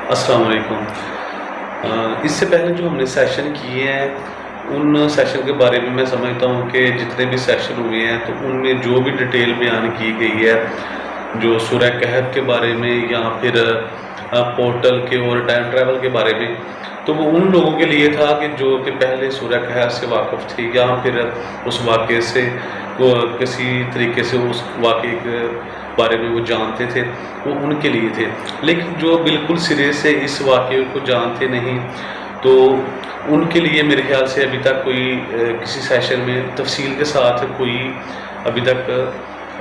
السلام علیکم۔ اس سے پہلے جو ہم نے سیشن کیے ہیں ان سیشن کے بارے میں سمجھتا ہوں کہ جتنے بھی سیشن ہوئے ہیں تو ان میں جو بھی ڈیٹیل بیان کی گئی ہے جو سورہ کہف کے بارے میں یا پھر پورٹل کے اور ٹائم ٹریول کے بارے میں، تو وہ ان لوگوں کے لیے تھا کہ جو کہ پہلے سورہ کہف سے واقف تھی یا پھر اس واقعے سے کسی طریقے سے اس واقعے کے بارے میں وہ جانتے تھے، وہ ان کے لیے تھے۔ لیکن جو بالکل سرے سے اس واقعے کو جانتے نہیں تو ان کے لیے میرے خیال سے ابھی تک کوئی کسی سیشن میں تفصیل کے ساتھ کوئی ابھی تک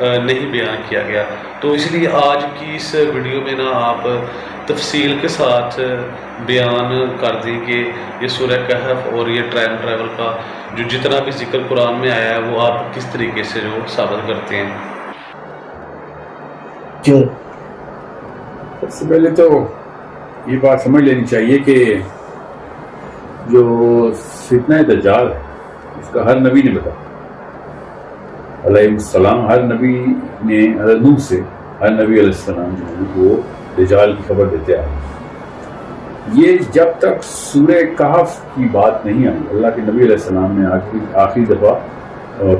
نہیں بیان کیا گیا، تو اس لیے آج کی اس ویڈیو میں نا آپ تفصیل کے ساتھ بیان کر دیں کہ یہ سورہ کہف اور یہ ٹائم ٹریول کا جو جتنا بھی ذکر قرآن میں آیا ہے وہ آپ کس طریقے سے جو ثابت کرتے ہیں۔ سب سے پہلے تو یہ بات سمجھ لینی چاہیے کہ جو فتنہ دجال ہے اس کا ہر نبی نے بتایا علیہ السلام، ہر نبی نے حضرت نوح سے ہر نبی علیہ السلام جو ہے وہ دجال کی خبر دیتے آئے۔ یہ جب تک سورہ کہف کی بات نہیں آئی، اللہ کے نبی علیہ السلام نے آخری دفعہ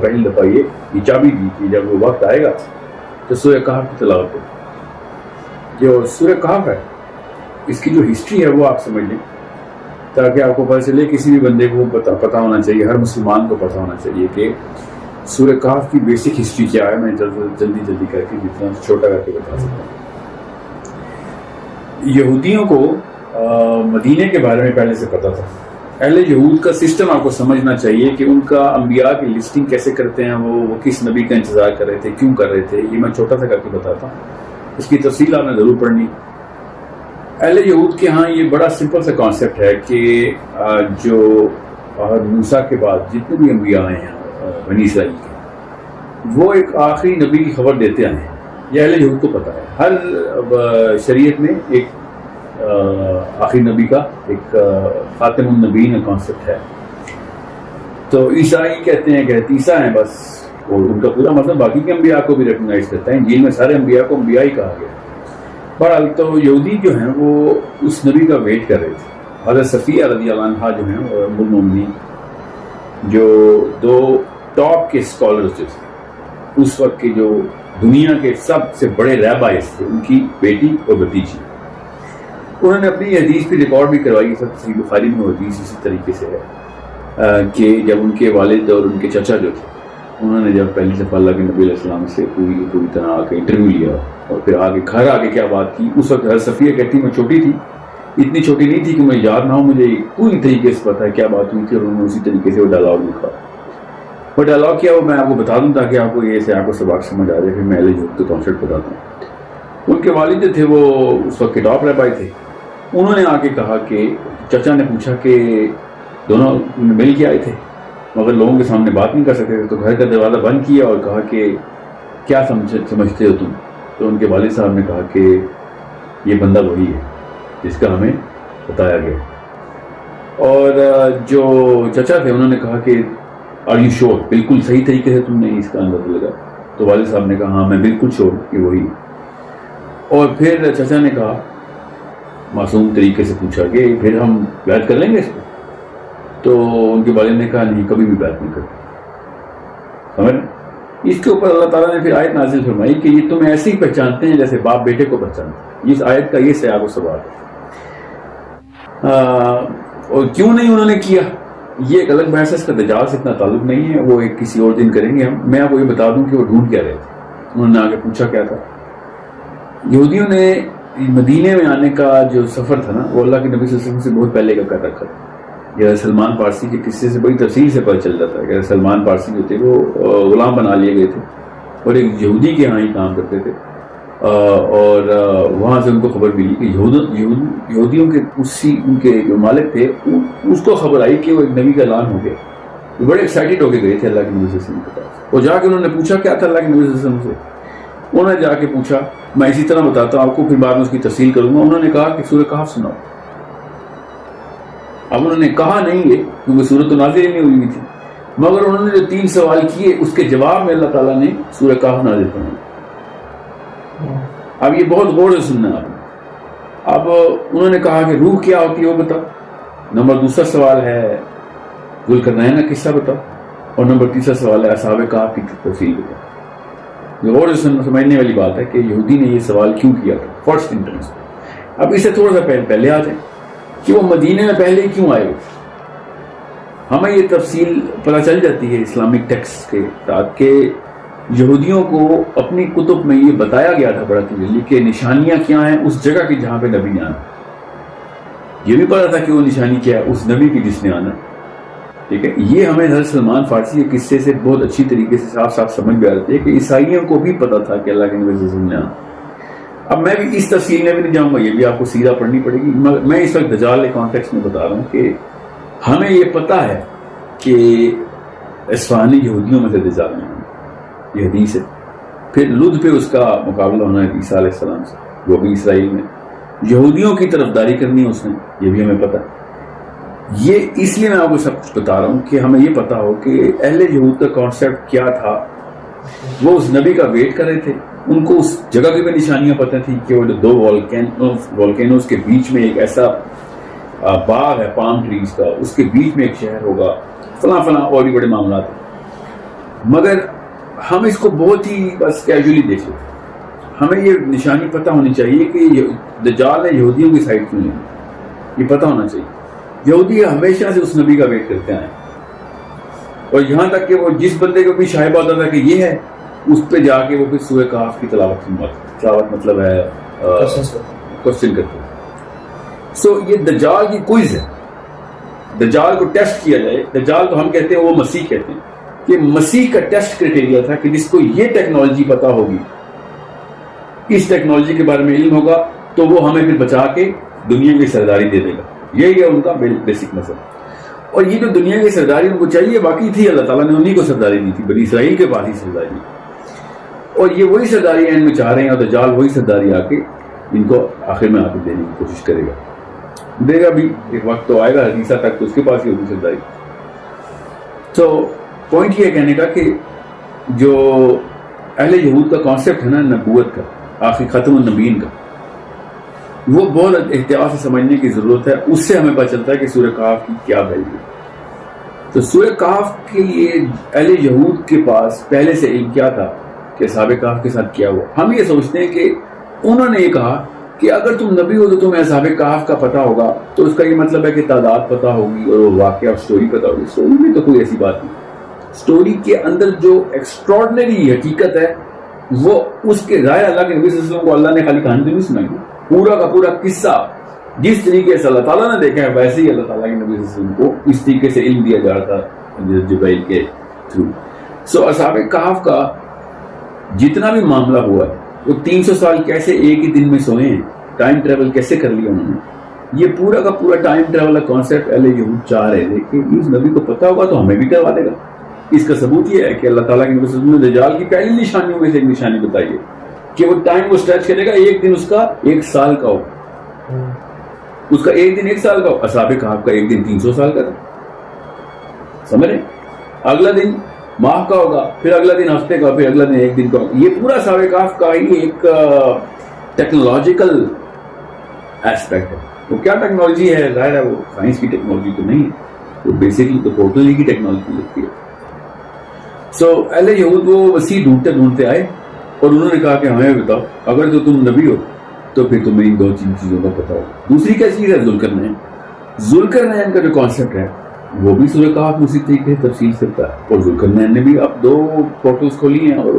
پہلی دفعہ یہ چابی دی کہ جب وہ وقت آئے گا تو سورہ کہف کی تلاوت کریں۔ جو سورہ کہف ہے اس کی جو ہسٹری ہے وہ آپ سمجھ لیں تاکہ آپ کو پتہ چلے، کسی بھی بندے کو پتہ ہونا چاہیے، ہر مسلمان کو پتہ ہونا چاہیے کہ سورہ کہف کی بیسک ہسٹری کیا ہے۔ میں جلدی کر کے جتنا چھوٹا کر کے بتا سکتا ہوں۔ یہودیوں کو مدینے کے بارے میں پہلے سے پتہ تھا۔ اہل یہود کا سسٹم آپ کو سمجھنا چاہیے کہ ان کا انبیاء کی لسٹنگ کیسے کرتے ہیں، وہ کس نبی کا انتظار کر رہے تھے، کیوں کر رہے تھے، یہ میں چھوٹا سا کر کے بتاتا ہوں، اس کی تفصیل آپ نے ضرور پڑھنی۔ اہل یہود کے ہاں یہ بڑا سمپل سا کانسیپٹ ہے کہ جو موسیٰ کے بعد جتنے بھی انبیاء آئے ہیں بنی اسرائیل کے، وہ ایک آخری نبی کی خبر دیتے آئے ہیں۔ یہ اہل یہود کو پتہ ہے۔ ہر شریعت میں ایک آخری نبی کا ایک خاتم النبیین کا کانسیپٹ ہے۔ تو عیسائی کہتے ہیں کہ عیسیٰ ہیں بس، اور ان کا پورا مطلب باقی کے انبیاء کو بھی ریکگنائز کرتا ہے۔ انجیل میں سارے انبیاء کو انبیاء ہی کہا گیا۔ بہرحال تو یہودی جو ہیں وہ اس نبی کا ویٹ کر رہے تھے۔ حضرت صفیہ رضی اللہ عنہا جو ہیں ام المومنین، جو دو ٹاپ کے اسکالرز جو تھے اس وقت کے، جو دنیا کے سب سے بڑے ریبائز تھے، ان کی بیٹی اور بھتیجی، انہوں نے اپنی حدیث بھی ریکارڈ بھی کروائی۔ سب صحیح بخاری میں حدیث اسی طریقے سے ہے کہ جب ان کے والد اور ان کے چچا جو تھے، انہوں نے جب پہلی دفعہ اللہ کے نبی علیہ السلام سے پوری طرح آ کے انٹرویو لیا اور پھر آگے گھر آگے کیا بات کی، اس وقت حضرت صفیہ کہتی میں چھوٹی تھی، اتنی چھوٹی نہیں تھی کہ مجھے یاد نہ ہو، مجھے پوری طریقے سے پتہ ہے کیا بات ہوئی تھی، اور انہوں نے اسی طریقے سے وہ ڈائلاگ لکھا۔ وہ ڈائلاگ کیا وہ میں آپ کو بتا دوں تاکہ آپ کو یہ سے آپ کو سبق سمجھ آ جائے، پھر میں اہل یہود کا کانسیپٹ بتاتا ہوں۔ ان کے والد جو تھے وہ اس وقت کے ٹاپ ریبائی تھے۔ انہوں نے آ کے کہا کہ چچا نے پوچھا کہ دونوں مل کے آئے تھے مگر لوگوں کے سامنے بات نہیں کر سکتے تھے، تو گھر کا دروازہ بند کیا اور کہا کہ کیا سمجھتے ہو تم؟ تو ان کے والد صاحب نے کہا کہ یہ بندہ وہی ہے جس کا ہمیں بتایا گیا۔ اور جو چچا تھے انہوں نے کہا کہ آر یو شور، بالکل صحیح طریقے سے تم نے اس کا اندازہ لگا؟ تو والد صاحب نے کہا ہاں میں بالکل شور کہ وہی ہے۔ اور پھر چچا نے کہا معصوم طریقے سے پوچھا کہ پھر ہم بیعت کر لیں گے اس کو؟ تو ان کے والد نے کہا نہیں، کبھی بھی بیعت نہیں کرتے۔ سمجھ؟ اس کے اوپر اللہ تعالیٰ نے پھر آیت نازل فرمائی کہ یہ تم ایسے ہی پہچانتے ہیں جیسے باپ بیٹے کو پہچانتے ہیں۔ اس آیت کا یہ سیاق و سباق ہے۔ اور کیوں نہیں انہوں نے کیا، یہ ایک الگ بحث ہے، اس کا دجال سے اتنا تعلق نہیں ہے، وہ ایک کسی اور دن کریں گے ہم۔ میں آپ کو یہ بتا دوں کہ وہ ڈھونڈ کیا رہے تھے، انہوں نے آگے پوچھا کیا تھا۔ یہودیوں نے مدینے میں آنے کا جو سفر تھا نا وہ اللہ کے نبی صلی اللہ علیہ وسلم سے بہت پہلے کا کر رکھا تھا۔ یہ سلمان پارسی کے قصے سے بڑی تفصیل سے پتہ چل جاتا ہے کہ سلمان پارسی جو تھے وہ غلام بنا لیے گئے تھے اور ایک یہودی کے ہاں ہی کام کرتے تھے، اور وہاں سے ان کو خبر ملی کہ یہودیوں کے ان کے جو مالک تھے اس کو خبر آئی کہ وہ ایک نبی کا اعلان ہو گیا۔ وہ بڑے ایکسائٹیڈ ہو کے گئے تھے اللہ کے نبی صلی اللہ علیہ وسلم کے پاس، اور جا کے انہوں نے پوچھا کیا تھا اللہ کے نبی صلی اللہ علیہ وسلم سے۔ انہوں نے جا کے پوچھا، میں اسی طرح بتاتا ہوں آپ کو، پھر بعد میں اس کی تفصیل کروں گا۔ انہوں نے کہا کہ سورہ کہف سناؤ۔ اب انہوں نے کہا نہیں ہے کیونکہ سورۃ تو نازل ہی نہیں ہوئی تھی، مگر انہوں نے جو 3 سوال کیے اس کے جواب میں اللہ تعالیٰ نے سورہ کہف نازل فرمائی۔ اب یہ بہت غور سے سننا ہے آپ نے۔ اب انہوں نے کہا کہ روح کیا ہوتی ہے وہ بتاؤ. نمبر دوسرا سوال ہے ذوالقرنین کا قصہ بتاؤ. اور نمبر تیسرا سوال ہے اصحاب کہف کی تفصیل بتاؤ. اور سمجھنے والی بات ہے کہ یہودی نے یہ سوال کیوں کیا تھا فرسٹ انٹرنس. اب اسے تھوڑا سا پہلے آ جائیں کہ وہ مدینے میں پہلے ہی کیوں آئے ہوئے. ہمیں یہ تفصیل پتہ چل جاتی ہے اسلامک ٹیکسٹ کے ساتھ کہ یہودیوں کو اپنی کتب میں یہ بتایا گیا تھا بڑا کلیئرلی کہ نشانیاں کیا ہیں اس جگہ کی جہاں پہ نبی نے آنا. یہ بھی پتا تھا کہ وہ نشانی کیا ہے اس نبی کی جس نے آنا. ٹھیک ہے, یہ ہمیں حضرت سلمان فارسی کے قصے سے بہت اچھی طریقے سے صاف صاف سمجھ میں آ رہی ہے کہ عیسائیوں کو بھی پتا تھا کہ اللہ کے نبی صلی اللہ علیہ وسلم نے آنا. اب میں بھی اس تفصیل میں بھی نہیں جاؤں گا, یہ بھی آپ کو سیدھا پڑھنی پڑے گی. میں اس وقت دجال کے کانٹیکس میں بتا رہا ہوں کہ ہمیں یہ پتا ہے کہ اصفہانی یہودیوں میں سے دجال میں آنا, یہ حدیث ہے. پھر لد پہ اس کا مقابلہ ہونا ہے عیسیٰ علیہ السلام سے, وہ بھی اسرائیل میں. یہودیوں کی طرفداری کرنی ہے اس نے, یہ بھی ہمیں پتا ہے. یہ اس لیے میں آپ کو سب کچھ بتا رہا ہوں کہ ہمیں یہ پتا ہو کہ اہل یہود کا کانسیپٹ کیا تھا. وہ اس نبی کا ویٹ کر رہے تھے, ان کو اس جگہ کی بھی نشانیاں پتہ تھی کہ وہ دو والکینوز کے بیچ میں ایک ایسا باغ ہے پام ٹریز کا, اس کے بیچ میں ایک شہر ہوگا, فلاں فلاں اور بھی بڑے معاملات ہیں. مگر ہم اس کو بہت ہی بس کیجولی دیکھ لیتے. ہمیں یہ نشانی پتہ ہونی چاہیے کہ دجال نے یہودیوں کی سائڈ کیوں نہیں, یہ پتہ ہونا چاہیے. یہودی ہمیشہ سے اس نبی کا ویٹ کرتے ہیں, اور یہاں تک کہ وہ جس بندے کو بھی شائبہ ہوتا تھا کہ یہ ہے, اس پہ جا کے وہ پھر سورہ کہف کی تلاوت مطلب ہے کوشچن کرتے ہیں. سو یہ دجال کی کوئز ہے, دجال کو ٹیسٹ کیا جائے. دجال تو ہم کہتے ہیں, وہ مسیح کہتے ہیں کہ مسیح کا ٹیسٹ کرائٹیریا تھا کہ جس کو یہ ٹیکنالوجی پتا ہوگی, اس ٹیکنالوجی کے بارے میں علم ہوگا, تو وہ ہمیں پھر بچا کے دنیا کی سرداری دے دے گا. یہی ہے ان کا بیسک مذہب. اور یہ جو دنیا کی سرداری ان کو چاہیے واقعی تھی, اللہ تعالیٰ نے انہیں کو سرداری دی تھی, بنی اسرائیل کے پاس ہی سرداری دی. اور یہ وہی سرداری ان میں چاہ رہے ہیں, اور دجال وہی سرداری آ کے ان کو آخر میں آ کے دینے کی کوشش کرے گا, دے گا بھی. ایک وقت تو آئے گا حدیثہ تک تو اس کے پاس ہی ہوگی سرداری. تو پوائنٹ یہ کہنے کا کہ جو اہل یہود کا کانسیپٹ ہے نا نبوت کا, آخری ختم النبیین کا, وہ بہت احتیاط سے سمجھنے کی ضرورت ہے. اس سے ہمیں پتہ چلتا ہے کہ سورہ کہف کی کیا ویلیو ہے. تو سورہ کہف کے لیے اہل یہود کے پاس پہلے سے علم کیا تھا کہ اصحاب کہف کے ساتھ کیا ہوا. ہم یہ سوچتے ہیں کہ انہوں نے یہ کہا کہ اگر تم نبی ہو تو تمہیں اصحاب کہف کا پتہ ہوگا, تو اس کا یہ مطلب ہے کہ تعداد پتہ ہوگی اور وہ واقعہ سٹوری پتہ ہوگی. سٹوری میں تو کوئی ایسی بات نہیں. سٹوری کے اندر جو ایکسٹراڈنری حقیقت ہے وہ اس کے ظاہر اللہ کے نبی صلی اللہ علیہ وسلم کو اللہ نے خالی کہانی تو نہیں سنائی. پورا کا پورا قصہ جس طریقے سے اللہ تعالیٰ نے دیکھا ہے ویسے ہی اللہ تعالیٰ کے نبی صلی اللہ علیہ وسلم کو اس طریقے سے علم دیا جا رہا تھا جبرائیل کے تھرو. سو اصحاب کہف کا جتنا بھی معاملہ ہوا ہے, وہ 300 سال کیسے ایک ہی دن میں سوئے ہیں, ٹائم ٹریول کیسے کر لیا انہوں نے, یہ پورا کا پورا ٹائم ٹریول کا کانسیپٹ اہل یہود چاہ رہے تھے کہ اس نبی کو پتہ ہوگا تو ہمیں بھی کروا دے گا. اس کا ثبوت یہ ہے کہ اللہ تعالیٰ کے نبی صلی اللہ علیہ وسلم نے دجال کی پہلی نشانیوں میں سے ایک نشانی بتائی ہے کہ وہ ٹائم کو سٹریچ کرے گا, ایک دن اس کا 1 سال کا ہو, اس کا ایک دن 1 سال کا ہو. اصحاب کہف کا ایک دن 300 سال کا تھا, سمجھ رہے. اگلا دن ماہ کا ہوگا, پھر اگلا دن ہفتے کا, پھر اگلا دن 1 دن کا ہوگا. یہ پورا اصحاب کہف کا ہی ایک ٹیکنالوجیکل ایسپیکٹ ہے. وہ کیا ٹیکنالوجی ہے, ظاہر ہے وہ سائنس کی ٹیکنالوجی تو نہیں ہے, وہ بیسکلی تو ٹوٹلی کی ٹیکنالوجی لگتی ہے. سو اہل یہود وہ وسیع ڈھونڈتے آئے اور انہوں نے کہا کہ ہمیں بتاؤ اگر تو تم نبی ہو تو پھر تمہیں ان 2 چیزوں کا پتہ ہو. دوسری کیا چیز ہے, ذوالقرنین. ذوالقرنین کا جو کانسیپٹ ہے وہ بھی سورہ کہف میں اسی طریقے سے تفصیل کرتا ہے. اور ذوالقرنین نے بھی اب 2 پورٹلز کھولی ہیں اور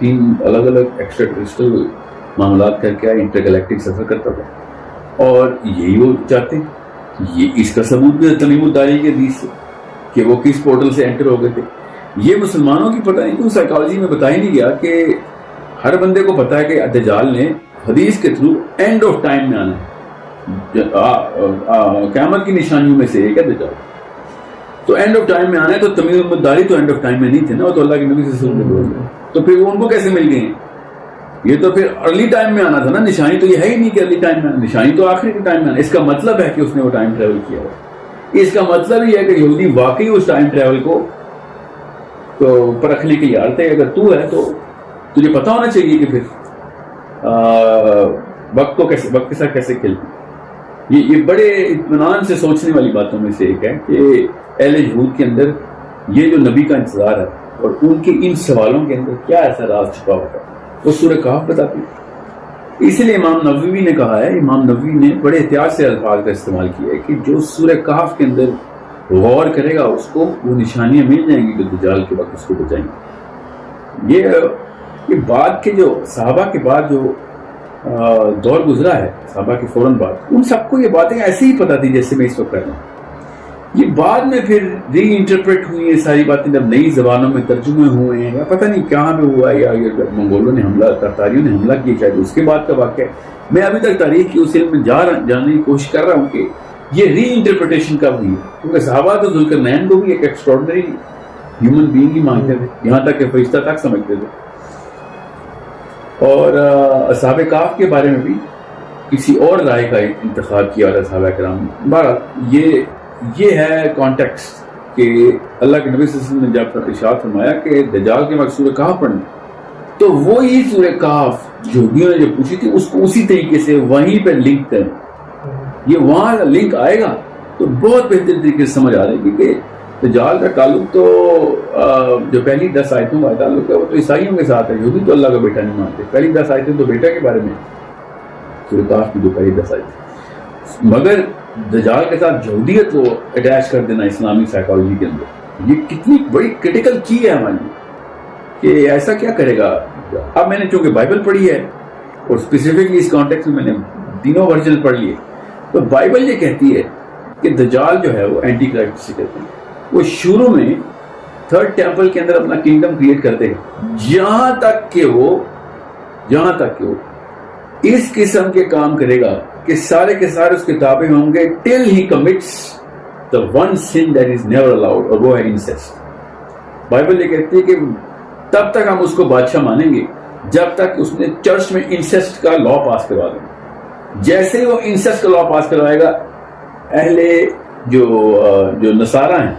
3 الگ الگ ایکسٹرا ٹیرسٹریل معاملات کر کے انٹر گلیکٹک سفر کرتا تھا. اور یہی وہ چاہتے ہیں. یہ اس کا ثبوت بھی تمیم الداری کے حدیث سے کہ وہ کس پورٹل سے انٹر ہو گئے تھے. یہ مسلمانوں کی پتہ نہیں کیوں سائیکالوجی میں بتایا نہیں گیا کہ ہر بندے کو پتا ہے کہ دجال نے حدیث کے تھرو اینڈ آف ٹائم میں آنا ہے. قیامت کی نشانیوں میں سے ایک ہے دجال. تو اینڈ آف ٹائم میں آنا ہے, تو تمیم الداری تو اینڈ آف ٹائم میں نہیں تھے نا, وہ تو اللہ کے نبی صلی اللہ علیہ وسلم نے. تو پھر وہ ان کو کیسے مل گئے؟ یہ تو پھر ارلی ٹائم میں آنا تھا نا. نشانی تو یہ ہے ہی نہیں کہ ارلی ٹائم میں آنا, نشانی تو آخری کے ٹائم میں آنا. اس کا مطلب ہے کہ اس نے وہ ٹائم ٹریول کیا ہوا. اس کا مطلب یہ ہے کہ یہودی واقعی اس ٹائم ٹریول کو تو پرکھنے کے لیے آتے ہیں. اگر تو ہے تو تجھے پتا ہونا چاہیے کہ پھر وقت کے ساتھ کیسے کھیلتے ہیں. یہ بڑے اطمینان سے سوچنے والی باتوں میں سے ایک ہے کہ اہل یہود کے اندر یہ جو نبی کا انتظار ہے اور ان کے ان سوالوں کے اندر کیا ایسا راز چھپا ہوتا ہے وہ سورہ کہف بتاتی ہے. اسی لیے امام نووی نے کہا ہے, امام نووی نے بڑے احتیاط سے الفاظ کا استعمال کیا ہے کہ جو سورہ کہف کے اندر غور کرے گا اس کو وہ نشانیاں مل جائیں گی جو دجال کے وقت اس کو بچائیں گی. یہ بات کے جو صحابہ کے بعد جو دور گزرا ہے, صحابہ کے فوراً بعد, ان سب کو یہ باتیں ایسے ہی پتہ تھی جیسے میں اس وقت کر رہا ہوں. یہ بعد میں پھر ری انٹرپریٹ ہوئی ہیں ساری باتیں, جب نئی زبانوں میں ترجمے ہوئے ہیں, یا پتہ نہیں کہاں پہ ہوا ہے, یا منگولوں نے حملہ, تاتاریوں نے حملہ کیا, شاید اس کے بعد کا واقعہ ہے. میں ابھی تک تاریخ کی اس علم میں جاننے کی کوشش کر رہا ہوں کہ یہ ری انٹرپریٹیشن کب ہوئی ہے, کیونکہ صحابہ تو ذوالقرنین کو بھی ایک ایکسٹراڈنری ہیومن بینگ ہی مانتے تھے, یہاں تک کہ فرشتہ تک سمجھتے تھے. اور اصحاب کہف کے بارے میں بھی کسی اور رائے کا انتخاب کیا اور صحابہ کرام نے. بہرحال یہ ہے کانٹیکسٹ کہ اللہ کے نبی صلی اللہ علیہ وسلم نے جب ارشاد فرمایا کہ دجال کے وقت سورہ کہف پڑھنا, تو وہی سورہ کہف یہودیوں نے جو پوچھی تھی اس کو اسی طریقے سے وہیں پہ لنک کریں. یہ وہاں لنک آئے گا تو بہت بہتر طریقے سے سمجھ آ رہی ہے کہ دجال کا تعلق تو جو پہلی 10 آیتوں کا تعلق ہے وہ تو عیسائیوں کے ساتھ ہے. یہودی تو اللہ کا بیٹا نہیں مانتے. پہلی 10 آیتیں تو بیٹا کے بارے میں سورہ کہف کی جو پہلی 10 آیتیں, مگر دجال کے ساتھ یہودیت کو اٹیچ کر دینا اسلامی سائیکالوجی کے اندر یہ کتنی بڑی کرٹیکل کی ہے ہمارے لیے کہ ایسا کیا کرے گا. اب میں نے چونکہ بائبل پڑھی ہے اور اسپیسیفکلی اس کانٹیکس میں نے تینوں ورژن پڑھ لیے, تو بائبل یہ کہتی ہے کہ دجال جو ہے وہ اینٹی کرائسٹ سے کہتے ہیں. وہ شروع میں تھرڈ ٹیمپل کے اندر اپنا کنگڈم کریٹ کرتے ہیں جہاں تک کہ وہ اس قسم کے کام کرے گا کہ سارے کے سارے اس کے تابع ہوں گے till he commits the one sin that is never allowed, اور وہ ہے incest. بائبل یہ کہتی ہے کہ تب تک ہم اس کو بادشاہ مانیں گے جب تک اس نے چرچ میں انسیسٹ کا لا پاس کروا دیں. جیسے ہی وہ انسیسٹ کا لا پاس کروائے گا, اہل جو نصارہ ہیں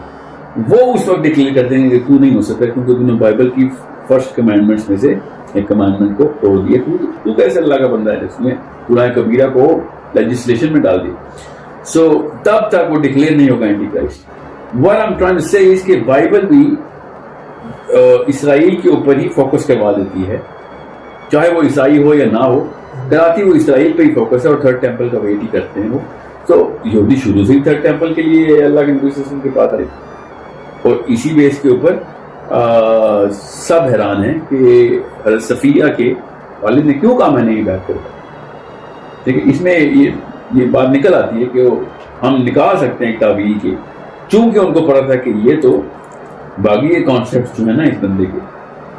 وہ اس وقت ڈکلیئر کر دیں گے کہ تو نہیں ہو سکتا, کیونکہ تم نے بائبل کی فرسٹ کمانڈمنٹس میں سے ایک کمانڈمنٹ کو توڑ دیا. تو کیسے اللہ کا بندہ ہے جس نے گناہ کبیرہ کو لیجسلیشن میں ڈال دیا. سو تب تک وہ ڈکلیئر نہیں ہوگا antichrist. What I'm trying to say is کہ بائبل بھی اسرائیل کے اوپر ہی فوکس کروا دیتی ہے, چاہے وہ عیسائی ہو یا نہ ہو, کراتی وہ اسرائیل پہ ہی فوکس ہے اور تھرڈ ٹیمپل کا ویٹ ہی کرتے ہیں وہ. تو یہودی شروع سے ہی تھرڈ ٹیمپل کے لیے اللہ کے نبی صلی اللہ علیہ وسلم کے پاس آئے, اور اسی بیس کے اوپر سب حیران ہیں کہ حضرت صفیہ کے والد نے کیوں کہا میں نہیں بیعت کرتا. لیکن اس میں یہ بات نکل آتی ہے کہ ہم نکال سکتے ہیں تابعی کے, چونکہ ان کو پڑا تھا کہ یہ تو باقی کانسیپٹ جو ہے نا اس بندے کے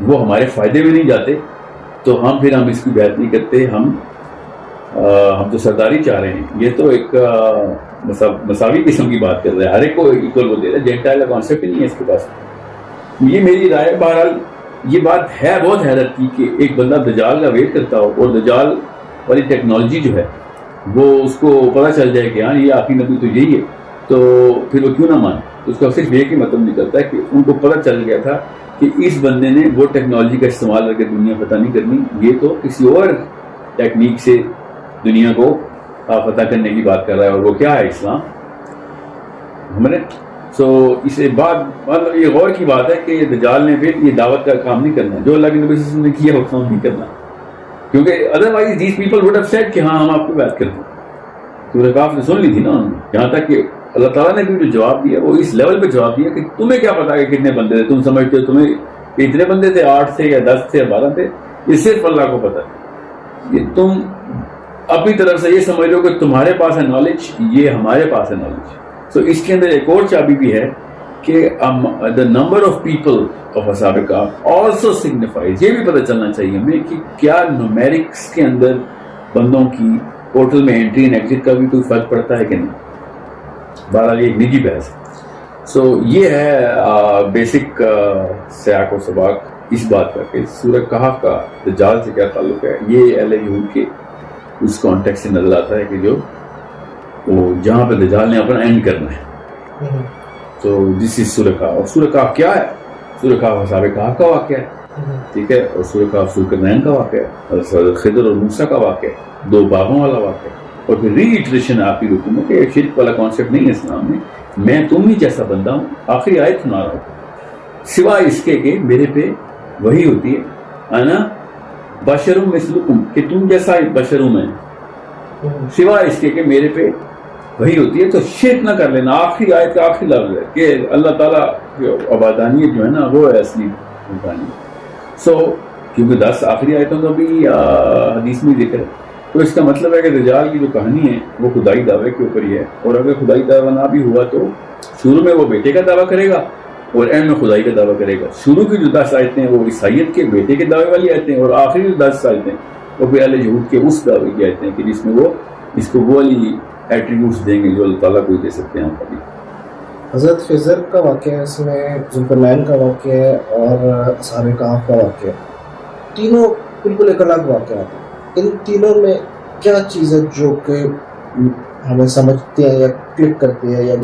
وہ ہمارے فائدے میں نہیں جاتے, تو ہم اس کی بیعت نہیں کرتے. ہم تو سرداری چاہ رہے ہیں. یہ تو ایک مساوی قسم کی بات کر رہے ہیں, ہر ایک کو ایکول وہ دے رہے ہیں. جینٹائل کا کانسیپٹ ہی نہیں ہے اس کے پاس. یہ میری رائے. بہرحال یہ بات ہے بہت حیرت کی کہ ایک بندہ دجال کا ویٹ کرتا ہو اور دجال والی ٹیکنالوجی جو ہے وہ اس کو پتہ چل جائے کہ ہاں یہ آخری نبی تو یہی ہے, تو پھر وہ کیوں نہ مانے. اس کا صرف ایک ہی مطلب نکلتا ہے کہ ان کو پتہ چل گیا تھا کہ اس بندے نے وہ ٹیکنالوجی کا استعمال کر کے دنیا فتح نہیں کرنی, یہ تو کسی اور ٹیکنیک سے دنیا کو فتح کرنے کی بات کر رہا ہے, اور وہ کیا ہے اسلام. ہمارے سو اسے بعد مطلب یہ غور کی بات ہے کہ دجال نے پھر یہ دعوت کا کام نہیں کرنا جو اللہ کے نبی صلی اللہ علیہ وسلم نے کیا وہ کام نہیں کرنا, کیونکہ otherwise these people would have said کہ ہاں ہم آپ کو بیعت کرتے ہیں. سورہ کہف نے سن لی تھی نا انہوں نے, یہاں تک کہ اللہ تعالیٰ نے بھی جو جواب دیا وہ اس لیول پہ جواب دیا کہ تمہیں کیا پتا کہ کتنے بندے تھے, تم سمجھتے ہو تمہیں اتنے بندے تھے, 8 تھے یا 10 تھے یا 12 تھے, یہ صرف اللہ کو پتا ہے. یہ تم اپنی طرف سے یہ سمجھ لو کہ تمہارے پاس ہے نالج, یہ ہمارے پاس ہے نالج. سو اس کے اندر ایک اور چابی بھی ہے کہ the number of people of اصحاب کہف also signifies, یہ بھی پتہ چلنا چاہیے ہمیں کہ کیا نومیرکس کے اندر بندوں کی پورٹل میں انٹری اینڈ ایگزٹ کا بھی کوئی فرق پڑتا ہے کہ نہیں. بہرحال یہ ایک نجی بحث ہے. سو یہ ہے بیسک سیاق و سباق اس بات کا کہ سورہ کہف کا دجال سے کیا تعلق ہے. یہ اہل یہود کے اس کانٹیکس سے نظر آتا ہے کہ جو وہ جہاں پہ دجال نے اپنا اینڈ کرنا ہے. تو دس از سورہ کہف. اور سورہ کہف کیا ہے؟ سورہ کہف اصحاب کہف کا واقعہ ہے. ٹھیک ہے، اور سورہ کہف ذوالقرنین کا واقعہ ہے، اور خضر اور موسیٰ کا واقعہ ہے، 2 باغوں والا واقعہ ہے، اور پھر ری ایٹریشن آخری رکوع میں کہ شرک والا کانسیپٹ نہیں ہے اسلام میں تم ہی جیسا بندہ ہوں، آخری آیت سنا رہا ہوں، سوائے اس کے کہ میرے پہ وہی ہوتی ہے، انا بشر مثلکم، کہ تم جیسا بشر ہوں میں، سوائے اس کے کہ میرے پہ وہی ہوتی ہے، تو شرک نہ کر لینا۔ آخری آیت کا آخری لفظ ہے کہ اللہ تعالیٰ عبادانیت جو ہے نا وہ ہے اصلی عبادانیت۔ کیونکہ 10 آخری آیتوں کا بھی حدیث میں ذکر ہے، تو اس کا مطلب ہے کہ دجال کی جو کہانی ہے وہ خدائی دعوے کے اوپر ہی ہے، اور اگر خدائی دعویٰ نہ بھی ہوا تو شروع میں وہ بیٹے کا دعویٰ کرے گا اور اینڈ میں خدائی کا دعویٰ کرے گا۔ شروع کی جو 10 آیتیں ہیں وہ عیسائیت کے بیٹے کے دعوے والی آیتیں ہیں، اور آخری جو 10 آیتیں وہ پھر اہل یہود کے اس دعوے کی آیتیں ہیں کہ جس میں وہ اس کو وہ والی ایٹریبیوٹس دیں گے جو اللہ تعالیٰ کو دے سکتے ہیں کبھی۔ حضرت خضر کا واقعہ ہے اس میں، ذوالقرنین کا واقعہ ہے اور اصحاب کہف کا واقعہ ہے، تینوں بالکل ایک الگ واقعات ہیں۔ ان تینوں میں کیا چیز ہے جو کہ ہمیں سمجھتے ہیں یا کلک کرتے ہیں یا